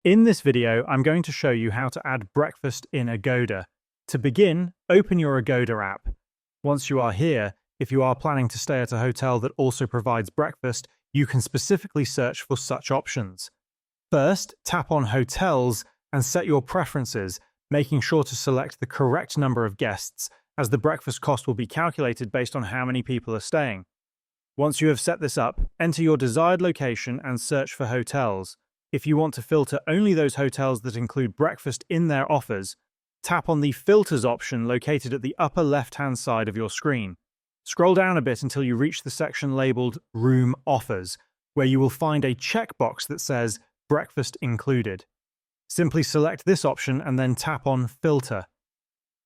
In this video, I'm going to show you how to add breakfast in Agoda. To begin, open your Agoda app. Once you are here, if you are planning to stay at a hotel that also provides breakfast, you can specifically search for such options. First, tap on Hotels and set your preferences, making sure to select the correct number of guests, as the breakfast cost will be calculated based on how many people are staying. Once you have set this up, enter your desired location and search for hotels. If you want to filter only those hotels that include breakfast in their offers, tap on the Filters option located at the upper left-hand side of your screen. Scroll down a bit until you reach the section labeled Room Offers, where you will find a checkbox that says Breakfast Included. Simply select this option and then tap on Filter.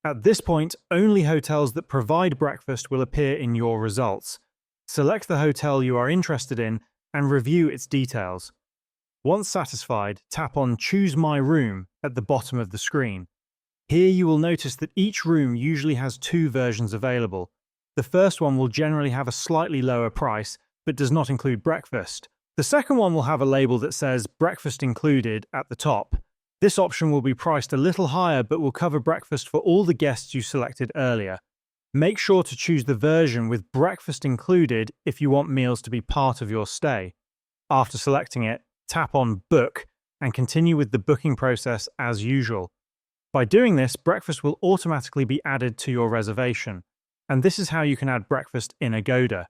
At this point, only hotels that provide breakfast will appear in your results. Select the hotel you are interested in and review its details. Once satisfied, tap on Choose My Room at the bottom of the screen. Here you will notice that each room usually has two versions available. The first one will generally have a slightly lower price, but does not include breakfast. The second one will have a label that says Breakfast Included at the top. This option will be priced a little higher but will cover breakfast for all the guests you selected earlier. Make sure to choose the version with breakfast included if you want meals to be part of your stay. After selecting it, tap on Book and continue with the booking process as usual. By doing this, breakfast will automatically be added to your reservation. And this is how you can add breakfast in Agoda.